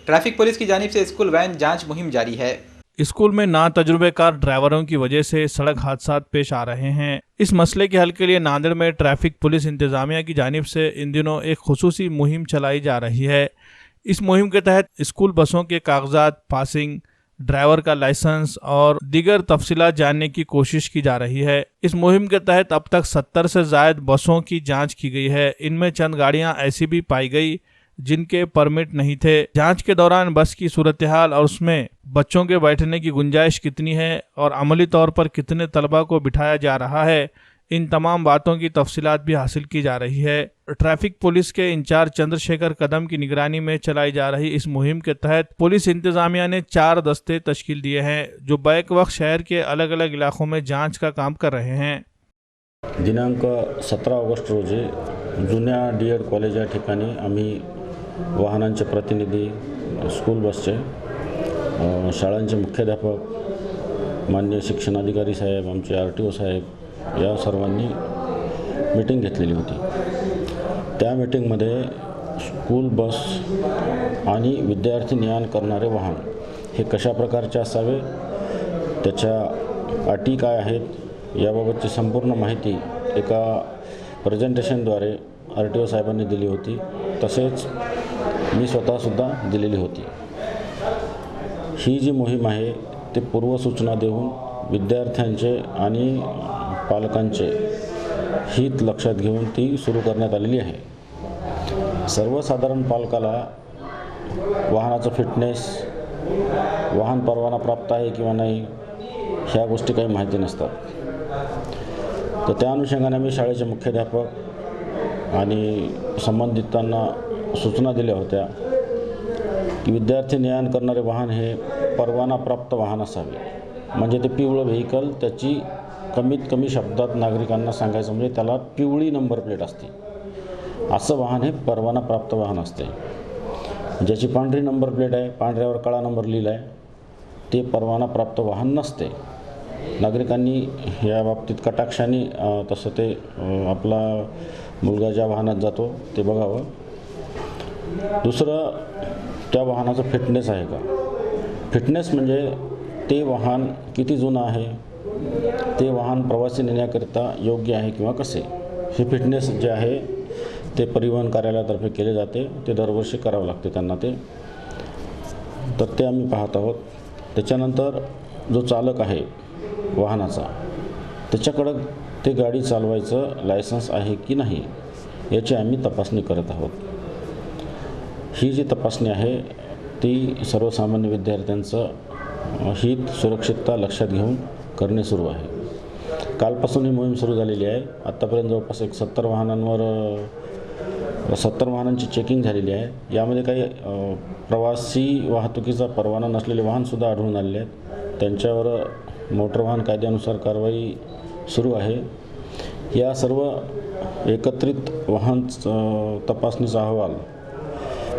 Traffic police की जानिब से school वैन जांच मुहिम जारी है। स्कूल में ना तजुर्बेकार ड्राइवरों की वजह से सड़क हादसा पेश आ रहे हैं। इस मसले के हल के लिए नांदेड़ में ट्रैफिक पुलिस इंतजामिया की जानिब से इन दिनों एक खुसूसी मुहिम चलाई जा रही है। इस मुहिम के तहत स्कूल बसों के कागजात, पासिंग, ड्राइवर का लाइसेंस और दीगर तफसीलात जानने की कोशिश की जा रही है। इस मुहिम के तहत अब तक 70 से ज़ायद बसों की जांच की गई है। इनमें चंद गाड़ियां ऐसी भी पाई गई जिनके परमिट नहीं थे। जांच के दौरान बस की सूरत हाल और उसमें बच्चों के बैठने की गुंजाइश कितनी है और अमली तौर पर कितने तलबा को बिठाया जा रहा है, इन तमाम बातों की तफसीलात भी हासिल की जा रही है। ट्रैफिक पुलिस के इंचार्ज चंद्रशेखर कदम की निगरानी में चलाई जा रही इस मुहिम के तहत पुलिस इंतजामिया ने 4 दस्ते तश्कील दिए हैं जो बैक वक्त शहर के अलग अलग इलाकों में जांच का काम कर रहे हैं। दिनांक 17 ऑगस्ट रोजी जुन्या DED कॉलेज या ठिकाणी आम्ही वाहनांचे प्रतिनिधी, स्कूल बसचे, शाळांचे मुख्याध्यापक, माननीय शिक्षणाधिकारी साहेब, आमचे RTO साहेब या सर्वांनी मीटिंग घेतलेली होती। त्या मीटिंगमध्ये स्कूल बस आणि विद्यार्थी ने-आण करणारे वाहन हे कशा प्रकारचे असावे, त्याच्या अटी काय आहेत याबाबतची संपूर्ण माहिती एका प्रेझेंटेशनद्वारे RTO साहेबांनी दिली होती। तसेच मी स्वतःसुद्धा दिलेली होती। ही जी मोहीम आहे ते पूर्वसूचना देऊन विद्यार्थ्यांचे आणि पालकांचे हित लक्षात घेऊन ती सुरू करण्यात आलेली आहे। सर्वसाधारण पालकाला वाहनाचं फिटनेस, वाहन परवाना प्राप्त आहे किंवा नाही ह्या गोष्टी काही माहिती नसतात। तर त्या अनुषंगाने मी शाळेचे मुख्याध्यापक आणि संबंधितांना सूचना दिल्या होत्या की विद्यार्थी ने-आण करणारे वाहन हे परवाना प्राप्त वाहन असावे। म्हणजे ते पिवळं व्हेकल, त्याची कमीत कमी शब्दात नागरिकांना सांगायचं म्हणजे त्याला पिवळी नंबर प्लेट असते, असं वाहन हे परवाना प्राप्त वाहन असते। ज्याची पांढरी नंबर प्लेट आहे, पांढऱ्यावर काळा नंबर लिहिला आहे, ते परवाना प्राप्त वाहन नसते। नागरिकांनी या बाबतीत कटाक्षाने तसं ते आपला मुलगा ज्या वाहनात जातो ते बघावं। दुसरं, त्या वाहनाचं फिटनेस आहे का। फिटनेस म्हणजे ते वाहन किती जुनं आहे, ते वाहन प्रवासी नेण्याकरिता योग्य आहे किंवा कसे, हे फिटनेस जे आहे ते परिवहन कार्यालयातर्फे केले जाते। ते दरवर्षी करावं लागते त्यांना तर ते आम्ही पाहत आहोत। त्याच्यानंतर जो चालक आहे वाहनाचा, त्याच्याकडं ते गाडी चालवायचं लायसन्स आहे की नाही याची आम्ही तपासणी करत आहोत। ही जी तपासणी आहे ती सर्वसामान्य विद्यार्थ्यांचं हित, सुरक्षितता लक्षात घेऊन करणे सुरू आहे। कालपासून ही मोहीम सुरू झालेली आहे। आत्तापर्यंत जवळपास 70 वाहनांची चेकिंग झालेली आहे। यामध्ये काही प्रवासी वाहतुकीचा परवाना नसलेले वाहनसुद्धा आढळून आलेले आहेत। त्यांच्यावर मोटर वाहन कायद्यानुसार कारवाई सुरू आहे। या सर्व एकत्रित वाहन तपासणीचा अहवाल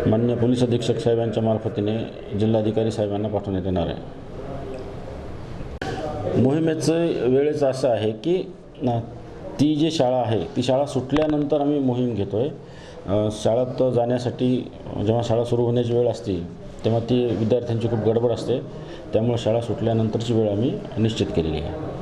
माननीय पोलीस अधीक्षक साहेबांच्या मार्फतीने जिल्हाधिकारी साहेबांना पाठवण्यात येणार आहे। मोहिमेचं वेळेचं असं आहे की ती जी शाळा आहे ती शाळा सुटल्यानंतर आम्ही मोहीम घेतो आहे। शाळेत जाण्यासाठी जेव्हा शाळा सुरू होण्याची वेळ असते तेव्हा ती विद्यार्थ्यांची खूप गडबड असते, त्यामुळे शाळा सुटल्यानंतरची वेळ आम्ही निश्चित केलेली आहे।